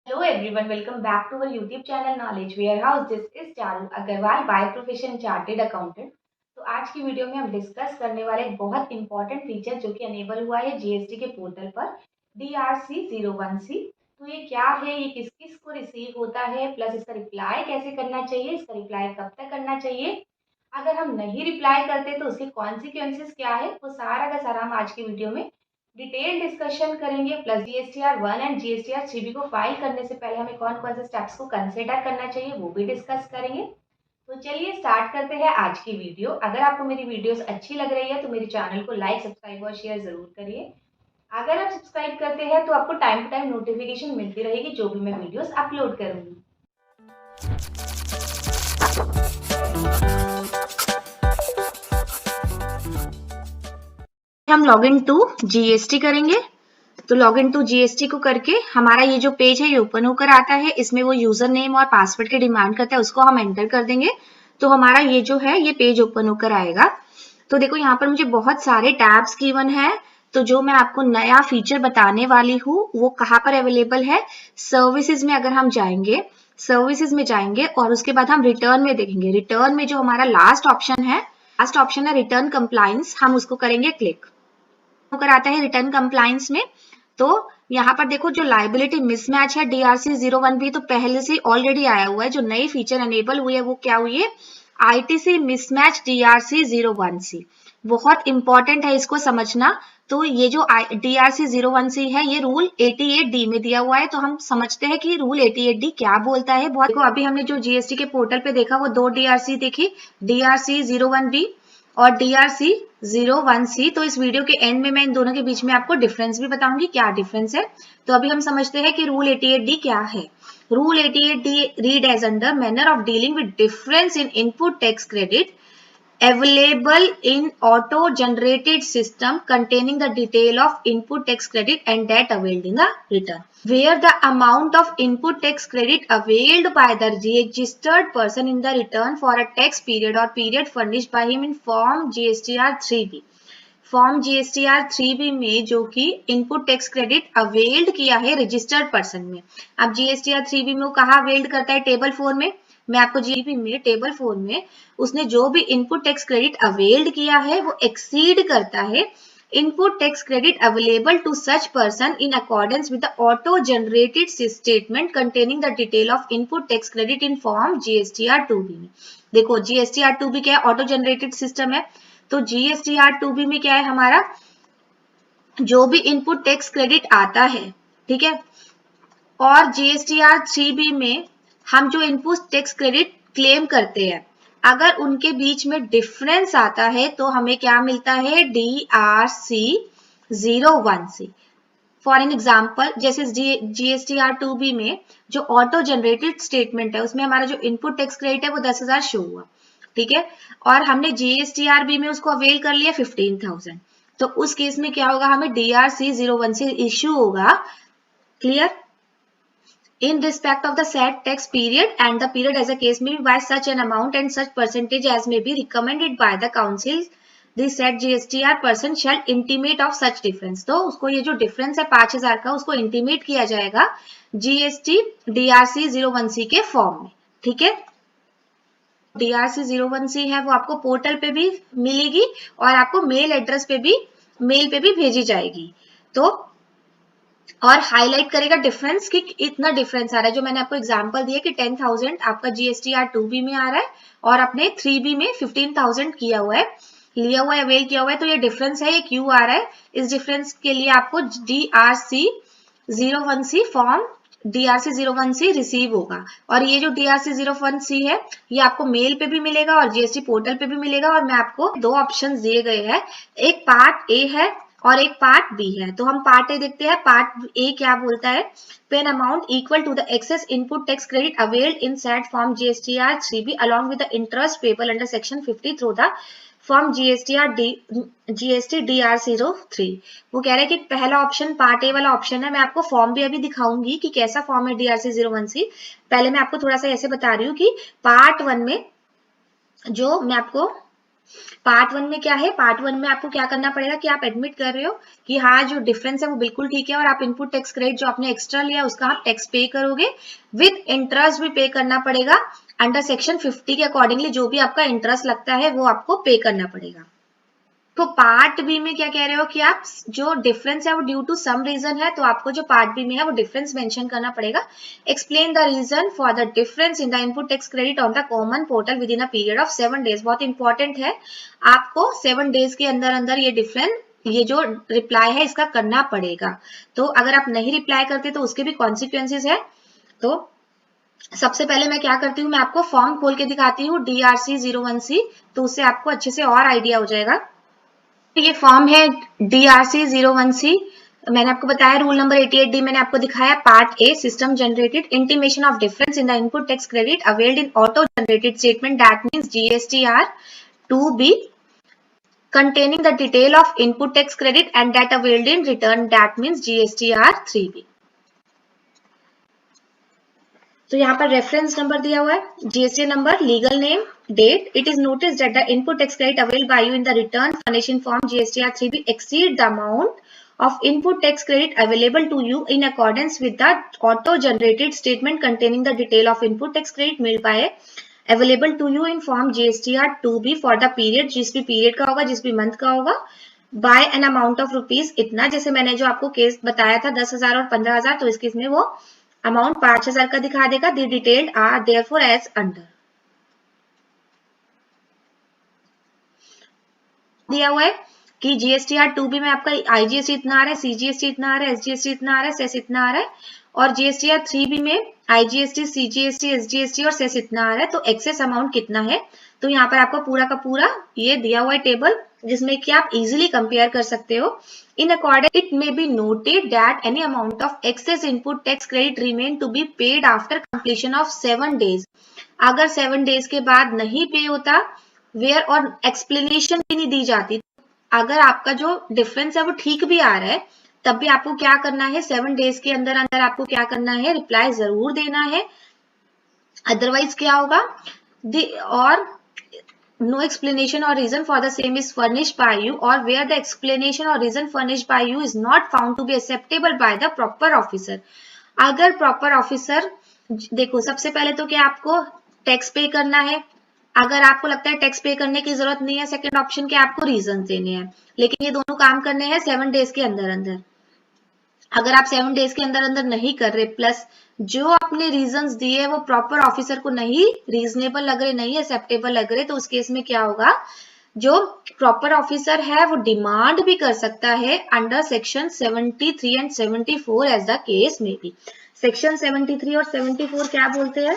Hello everyone, welcome back to our YouTube channel Knowledge Warehouse. This is Charu Agarwal by profession chartered accountant. तो आज की video में हम discuss करने वाले एक बहुत इंपॉर्टेंट फीचर जो कि अनेबल हुआ है जीएसटी के पोर्टल पर DRC01C। तो ये क्या है, ये किस किस को रिसीव होता है, प्लस इसका रिप्लाई कैसे करना चाहिए, इसका रिप्लाई कब तक करना चाहिए, अगर हम नहीं रिप्लाई करते तो उसके कॉन्सिक्वेंसेस क्या है, वो सारा का सारा हम आज की वीडियो में डिटेल डिस्कशन करेंगे। Plus GSTR 1 and GSTR 3B को फाइल करने से पहले हमें कौन कौन से स्टेप्स को कंसिडर करना चाहिए वो भी डिस्कस करेंगे। तो चलिए स्टार्ट करते हैं आज की वीडियो। अगर आपको मेरी वीडियोस अच्छी लग रही है तो मेरे चैनल को लाइक, सब्सक्राइब और शेयर जरूर करिए। अगर आप सब्सक्राइब करते हैं तो आपको टाइम टू टाइम नोटिफिकेशन मिलती रहेगी जो भी मैं वीडियोस अपलोड करूंगी। हम लॉगिन टू जीएसटी करेंगे। तो लॉगिन टू जीएसटी को करके हमारा ये जो पेज है ये ओपन होकर आता है। इसमें वो यूजर नेम और पासवर्ड की डिमांड करता है, उसको हम एंटर कर देंगे तो हमारा ये जो है ये पेज ओपन होकर आएगा। तो देखो यहाँ पर मुझे बहुत सारे टैब्स गिवन है। तो जो मैं आपको नया फीचर बताने वाली हूँ वो कहाँ पर अवेलेबल है, सर्विसेज में अगर हम जाएंगे, सर्विसेज में जाएंगे और उसके बाद हम रिटर्न में देखेंगे। रिटर्न में जो हमारा लास्ट ऑप्शन है रिटर्न कंप्लायंस, हम उसको करेंगे क्लिक। होकर आता है रिटर्न कंप्लायंस में। तो यहाँ पर देखो जो लाइबिलिटी मिसमैच है DRC01B तो पहले से ऑलरेडी आया हुआ है। जो नई फीचर एनेबल हुई है वो क्या हुई है, ITC मिसमैच DRC01C। बहुत इंपॉर्टेंट है इसको समझना। तो ये जो DRC01C है ये रूल 88D में दिया हुआ है। तो हम समझते हैं कि रूल 88D क्या बोलता है। बहुत देखो अभी हमने जो जीएसटी के पोर्टल पे देखा वो दो DRC देखी, DRC01B और DRC01C। तो इस वीडियो के एंड में मैं इन दोनों के बीच में आपको डिफरेंस भी बताऊंगी, क्या डिफरेंस है। तो अभी हम समझते हैं कि रूल 88D क्या है। Rule 88D read as under manner of dealing with difference in input tax credit available in auto generated system containing the detail of input tax credit and that availed in the return, where the amount of input tax credit availed by the registered person in the return for a tax period or period furnished by him in form GSTR 3B। Form GSTR 3B में जो कि input tax credit availed किया है registered person में। अब GSTR 3B में वो कहाँ अवेल्ड करता है, टेबल 4 में। मैं आपको जीपी में टेबल 4 में उसने जो भी इनपुट टैक्स क्रेडिट अवेल्ड किया है वो एक्सीड करता है input tax credit available to such person in accordance with the auto generated statement containing the detail of input tax credit in form GSTR 2B में। देखो GSTR 2B क्या है, auto generated system है। तो GSTR 2B में क्या है, हमारा जो भी इनपुट टैक्स क्रेडिट आता है, ठीक है, और GSTR 3B में हम जो इनपुट टैक्स क्रेडिट क्लेम करते हैं अगर उनके बीच में डिफरेंस आता है तो हमें क्या मिलता है, DRC01C। फॉर एन एग्जाम्पल जैसे GSTR 2B में जो ऑटो जनरेटेड स्टेटमेंट है उसमें हमारा जो इनपुट टैक्स क्रेडिट है वो 10,000 शो हुआ, ठीक है, और हमने GSTR-B में उसको अवेल कर लिया 15,000। तो उस केस में क्या होगा, हमें DRC01C इश्यू होगा, clear, in respect of the said tax period and the period as a case may be by such an amount and such percentage as may be recommended by the council, the said GSTR person shall intimate of such difference। तो उसको ये जो difference है 5,000 का उसको intimate किया जाएगा GST DRC01C के फॉर्म में, ठीक है। DRC01C है वो आपको पोर्टल पे भी मिलेगी और आपको मेल एड्रेस पे भी, मेल पे भी भेजी जाएगी। तो और हाईलाइट करेगा डिफरेंस कि इतना डिफरेंस आ रहा है। जो मैंने आपको एग्जांपल दिया कि 10,000 आपका GSTR 2B में आ रहा है और अपने 3B में 15,000 किया हुआ है, लिया हुआ है, अवेल किया हुआ है। तो ये डिफरेंस है, ये क्यों आ रहा है, इस डिफरेंस के लिए आपको DRC01C फॉर्म DRC01C रिसीव होगा। और ये जो DRC01C है ये आपको मेल पे भी मिलेगा और GST पोर्टल पे भी मिलेगा। और मैं आपको दो ऑप्शन दिए गए हैं, एक पार्ट ए है और एक पार्ट बी है। तो हम पार्ट ए देखते हैं। पार्ट ए क्या बोलता है, pay an amount equal to the excess input tax credit availed in said form GSTR 3B along with the interest payable under section 50 through the form GST DR03। वो कह रहे हैं कि पहला ऑप्शन पार्ट ए वाला option है। मैं आपको फॉर्म भी अभी दिखाऊंगी कि कैसा फॉर्म है DRC01C। पहले मैं आपको थोड़ा सा ऐसे बता रही हूँ कि पार्ट 1 में जो मैं आपको पार्ट 1 में क्या है, पार्ट 1 में आपको क्या करना पड़ेगा कि आप एडमिट कर रहे हो कि हाँ जो डिफरेंस है वो बिल्कुल ठीक है और आप इनपुट टैक्स क्रेडिट जो आपने एक्स्ट्रा लिया उसका आप टैक्स पे करोगे, विद इंटरेस्ट भी पे करना पड़ेगा अंडर सेक्शन 50 के अकॉर्डिंगली। जो भी आपका इंटरेस्ट लगता है वो आपको पे करना पड़ेगा। तो पार्ट बी में क्या कह रहे हो कि आप जो डिफरेंस है वो ड्यू टू सम रीजन है, तो आपको जो पार्ट बी में है वो डिफरेंस मेंशन करना पड़ेगा। Explain the reason for the difference in the input tax credit on the common portal within a period of 7 days. बहुत इंपॉर्टेंट है, आपको 7 डेज के अंदर अंदर ये डिफरेंस, ये जो रिप्लाई है इसका करना पड़ेगा। तो अगर आप नहीं रिप्लाई करते तो उसके भी कॉन्सिक्वेंसेज है। तो सबसे पहले मैं क्या करती हूँ, मैं आपको फॉर्म खोल के दिखाती हूँ DRC 01C, तो उससे आपको अच्छे से और आइडिया हो जाएगा। ये फॉर्म है DRC 01C, मैंने आपको बताया रूल नंबर 88D मैंने आपको दिखाया। Part A, system generated intimation of difference in the input tax credit availed in auto generated statement that means GSTR 2B containing the detail of input tax credit and that availed in return that means GSTR 3B। तो यहाँ पर reference number दिया हुआ है, GST number, legal name, date. It is notice that the input tax credit availed by you in the return furnishing form GSTR 3B exceed the amount of input tax credit available to you in accordance with the auto generated statement containing the detail of input tax credit made by available to you in form GSTR 2B for the period, जिस भी period का होगा, जिस भी month का होगा, by an amount of rupees इतना। जैसे मैंने जो आपको केस बताया था 10,000 और 15,000, तो इस केस में वो अमाउंट 5,000 का दिखा देगा। The detailed are therefore as under दिया हुआ है कि GSTR 2B में आपका IGST इतना आ रहा है, CGST इतना आ रहा है, SGST इतना आ रहा है, सेस इतना आ रहा है, और GSTR 3B में IGST, CGST, SGST और सेस इतना आ रहा है। तो एक्सेस अमाउंट कितना है, तो यहाँ पर आपको पूरा का पूरा ये दिया हुआ है टेबल, जिसमें कि आप इजीली कंपेयर कर सकते हो। In according it may be noted that any amount of excess input tax credit remain to be paid after completion of 7 days. अगर 7 डेज के बाद नहीं पे होता, वेयर और एक्सप्लेनेशन भी नहीं दी जाती, अगर आपका जो डिफरेंस है वो ठीक भी आ रहा है, तब भी आपको क्या करना है, 7 डेज के अंदर अंदर आपको क्या करना है, रिप्लाई जरूर देना है। अदरवाइज क्या होगा, और no explanation or reason for the same is furnished by you or where the explanation or reason furnished by you is not found to be acceptable by the proper officer। अगर proper officer, देखो सबसे पहले तो क्या आपको tax पे करना है, अगर आपको लगता है टैक्स पे करने की जरूरत नहीं है, सेकंड ऑप्शन के आपको रीजन देने हैं, लेकिन ये दोनों काम करने हैं 7 डेज के अंदर अंदर। अगर आप 7 डेज के अंदर अंदर नहीं कर रहे, प्लस जो आपने रीजंस दिए वो प्रॉपर ऑफिसर को नहीं रीजनेबल लग रहे, नहीं एक्सेप्टेबल लग रहे, तो उस केस में क्या होगा, जो प्रॉपर ऑफिसर है वो डिमांड भी कर सकता है under section 73 and 74 as the case में बी। सेक्शन 73 और 74 क्या बोलते हैं,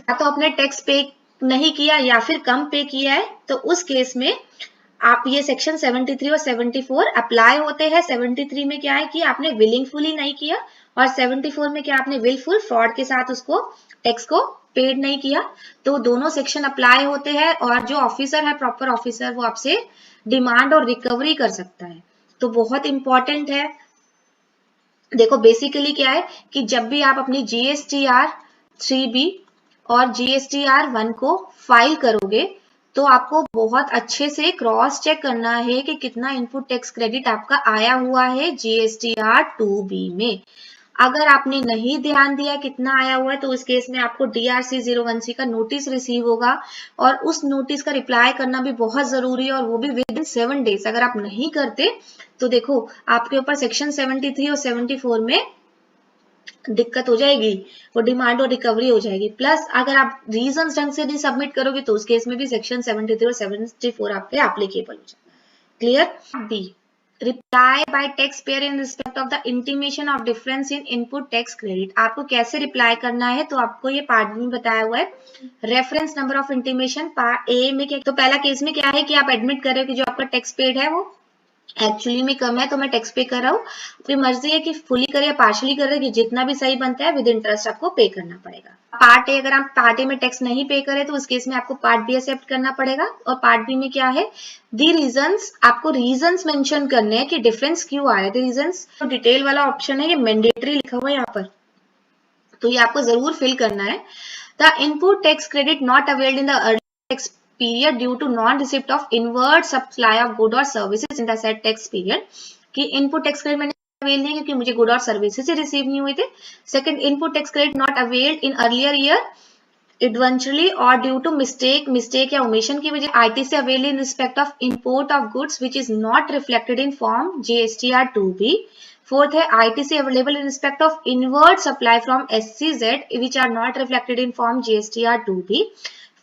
या तो आपने टैक्स पे नहीं किया या फिर कम पे किया है, तो उस केस में आप ये सेक्शन 73 और 74 अप्लाई होते हैं। 73 में क्या है कि आपने विलिंगफुली नहीं किया, और 74 में क्या आपने विलफुल फ्रॉड के साथ उसको टैक्स को पेड नहीं किया, तो दोनों सेक्शन अप्लाई होते हैं, और जो ऑफिसर है प्रॉपर ऑफिसर वो आपसे डिमांड और रिकवरी कर सकता है। तो बहुत इंपॉर्टेंट है। देखो बेसिकली क्या है कि जब भी आप अपनी GSTR 3B और GSTR 1 को फाइल करोगे, तो आपको बहुत अच्छे से क्रॉस चेक करना है कि कितना इनपुट टैक्स क्रेडिट आपका आया हुआ है GSTR 2B में। अगर आपने नहीं ध्यान दिया कितना आया हुआ है, तो उस केस में आपको DRC 01C का नोटिस रिसीव होगा, और उस नोटिस का रिप्लाई करना भी बहुत जरूरी है, और वो भी विद इन 7 डेज। अगर आप नहीं करते तो देखो आपके ऊपर सेक्शन 73 और 74 में दिक्कत हो जाएगी, वो डिमांड और रिकवरी हो जाएगी। प्लस अगर आप रीजंस ढंग से नहीं सबमिट करोगे, तो उस केस में भी सेक्शन 73 और 74 आप पे एप्लीकेबल हो जाएगा। Clear. B, reply by tax payer in respect of the intimation of difference in input tax credit. आपको कैसे रिप्लाई करना है, तो आपको ये पार्ट में बताया हुआ है। Reference number of intimation part A में क्या, तो पहला केस में क्या है कि आप एडमिट कर रहे हो कि जो आपका टैक्स पेड है वो एक्चुअली में कम है, तो मैं टैक्स पे कर रहा हूँ। आपकी मर्जी है कि फुली करे या पार्शली करे, कि जितना भी सही बनता है विद इंटरेस्ट आपको पे करना पड़ेगा। पार्ट ए, अगर आप पार्ट ए में टैक्स नहीं पे करे तो उस केस में आपको पार्ट बी एक्सेप्ट करना पड़ेगा। और पार्ट बी में क्या है, दी रीजंस, आपको रीजंस मेंशन करने हैं कि डिफरेंस क्यों आ रहा है। दी रीजंस, तो डिटेल वाला ऑप्शन है, ये मैंडेटरी लिखा हुआ है यहाँ पर, तो ये आपको जरूर फिल करना है। The input tax credit not availed in the early tax period due to non-receipt of inward supply of good or services in the said tax period. कि इनपुट टैक्स क्रेडिट मैंने अवेल नहीं क्योंकि मुझे good और services से receive नहीं हुए थे. Second, input tax credit not availed in earlier year eventually or due to mistake या omission की वजह ITC availed in respect of import of goods which is not reflected in form GSTR 2B. Fourth है ITC available in respect of inward supply from SCZ which are not reflected in form GSTR 2B.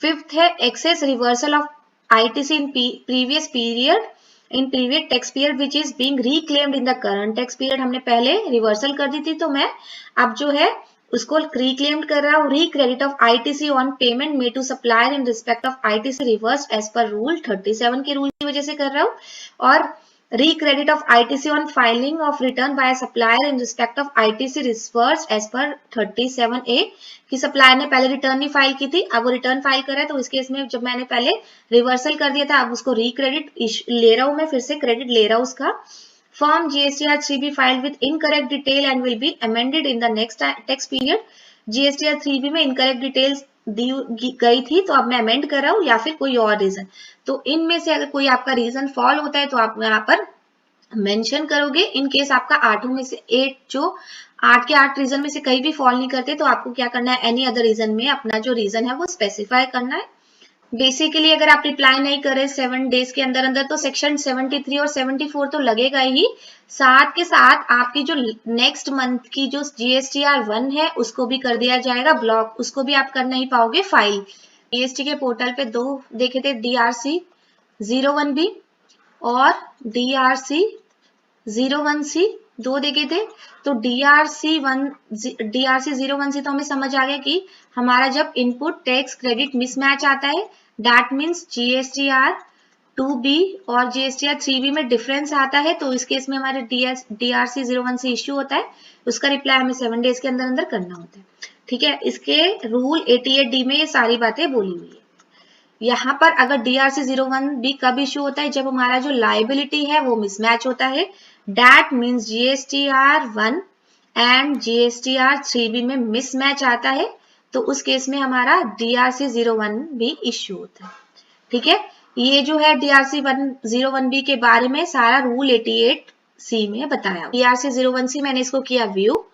Fifth है excess reversal of ITC in previous period in previous tax period which is being reclaimed in the current tax period. हमने पहले reversal कर दी थी तो मैं अब जो है उसको रिक्लेम्ड कर रहा हूँ. Recredit of ITC on payment made to supplier in respect of ITC reverse as per rule 37 के रूल की वजह से कर रहा हूँ. और recredit of ITC on filing of return by a supplier in respect of ITC reverse as per 37A कि supplier ने पहले रिटर्न नहीं फाइल की थी, अब वो रिटर्न फाइल कर रहा है तो इस केस में जब मैंने पहले रिवर्सल कर दिया था अब उसको रिक्रेडिट ले रहा हूं, मैं फिर से क्रेडिट ले रहा हूं उसका. Form GSTR 3B filed with incorrect detail and will be amended in the next tax period. GSTR 3B में incorrect details दी गई थी तो अब मैं अमेंड कर रहा हूँ या फिर कोई और रीजन. तो इनमें से अगर कोई आपका रीजन फॉल होता है तो आप यहाँ पर मेंशन करोगे. इन केस आपका 8 में से 8 के 8 रीजन में से कहीं भी फॉल नहीं करते तो आपको क्या करना है, एनी अदर रीजन में अपना जो रीजन है वो स्पेसिफाई करना है. बेसिकली अगर आप रिप्लाई नहीं करे 7 डेज के अंदर अंदर तो सेक्शन 73 और 74 तो लगेगा ही. साथ के साथ आपकी जो नेक्स्ट मंथ की जो GSTR 1 है उसको भी कर दिया जाएगा ब्लॉक, उसको भी आप कर नहीं पाओगे फाइल. GST के पोर्टल पे 2 देखे थे, DRC 01B और DRC 01C 2 देखे थे. तो DRC 01C तो हमें समझ आ गया कि हमारा जब इनपुट टैक्स क्रेडिट मिसमैच आता है दैट मीन्स GSTR 2B और GSTR 3B में डिफरेंस आता है तो इस केस में हमारे DRC 01C इश्यू होता है. उसका रिप्लाई हमें 7 डेज के अंदर अंदर करना होता है. ठीक है, इसके रूल 88D में ये सारी बातें बोली हुई है. यहाँ पर अगर DRC 01B कब इश्यू होता है, जब हमारा जो लाइबिलिटी है वो मिसमैच होता है. That means GSTR 1 and GSTR 3B में मिसमैच आता है तो उस केस में हमारा DRC 01B इश्यू होता है. ठीक है, ये जो है DRC 01B के बारे में सारा रूल 88C में बताया. DRC 01C मैंने इसको किया व्यू.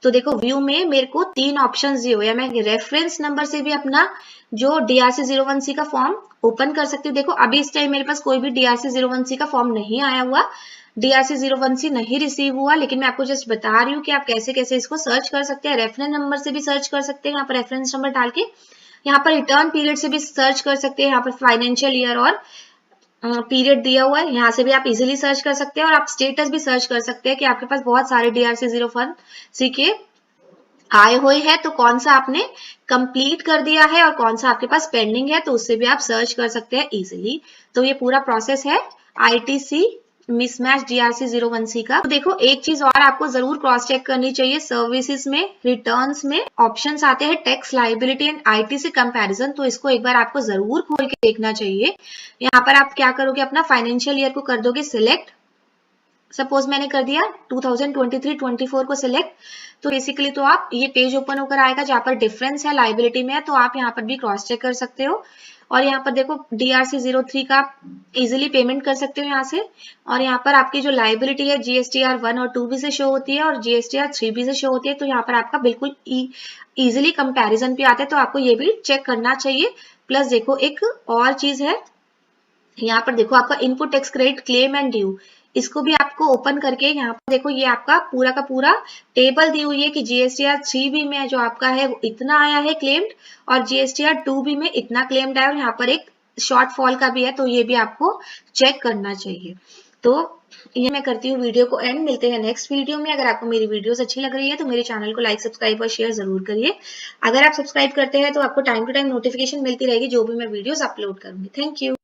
तो देखो व्यू में मेरे को 3 ऑप्शन दिए हुए हैं. मैं रेफरेंस नंबर से भी अपना जो DRC 01C का फॉर्म ओपन कर सकती हूँ. देखो अभी इस टाइम मेरे पास कोई भी DRC 01C का फॉर्म नहीं आया हुआ, DRC 01C नहीं रिसीव हुआ, लेकिन मैं आपको जस्ट बता रही हूँ कि आप कैसे कैसे इसको सर्च कर सकते हैं. रेफरेंस नंबर से भी सर्च कर सकते हैं, यहाँ पर रेफरेंस नंबर डाल के. यहाँ पर रिटर्न पीरियड से भी सर्च कर सकते हैं, यहाँ पर फाइनेंशियल ईयर और पीरियड दिया हुआ है, यहाँ से भी आप इजीली सर्च कर सकते हैं. और आप स्टेटस भी सर्च कर सकते हैं कि आपके पास बहुत सारे DRC 01C के आए हुए हैं तो कौन सा आपने कंप्लीट कर दिया है और कौन सा आपके पास पेंडिंग है, तो उससे भी आप सर्च कर सकते हैं इजीली. तो ये पूरा प्रोसेस है ITC मिसमैच DRC 01C का. तो देखो एक चीज और आपको जरूर क्रॉस चेक करनी चाहिए. सर्विसेज में रिटर्न्स में ऑप्शंस आते हैं tax liability and ITC comparison, तो इसको एक बार आपको जरूर खोल के देखना चाहिए. यहाँ पर आप क्या करोगे, अपना फाइनेंशियल ईयर को कर दोगे सिलेक्ट. सपोज मैंने कर दिया 2023-24 को सिलेक्ट. तो बेसिकली तो आप ये पेज ओपन होकर आएगा जहाँ पर डिफरेंस है लायबिलिटी में है, तो आप यहाँ पर भी क्रॉस चेक कर सकते हो. और यहाँ पर देखो DRC 03 का इजीली पेमेंट कर सकते हो यहाँ से. और यहाँ पर आपकी जो लायबिलिटी है GSTR 1 और 2B से शो होती है और GSTR 3B से शो होती है. तो यहाँ पर आपका बिल्कुल इजीली कंपैरिजन भी आता है, तो आपको ये भी चेक करना चाहिए. प्लस देखो एक और चीज है, यहाँ पर देखो आपका input tax credit claim and due, इसको भी आपको ओपन करके यहाँ पर देखो ये आपका पूरा का पूरा टेबल दी हुई है कि GSTR 3B में जो आपका है वो इतना आया है क्लेम्ड और GSTR 2B में इतना क्लेम्ड आया और यहाँ पर एक शॉर्ट फॉल का भी है, तो ये भी आपको चेक करना चाहिए. तो ये मैं करती हूँ वीडियो को एंड. मिलते हैं नेक्स्ट वीडियो में. अगर आपको मेरी वीडियोस अच्छी लग रही है तो मेरे चैनल को लाइक सब्सक्राइब और शेयर जरूर करिए. अगर आप सब्सक्राइब करते हैं तो आपको टाइम टू टाइम नोटिफिकेशन मिलती रहेगी जो भी मैं वीडियोस अपलोड करूंगी. Thank you.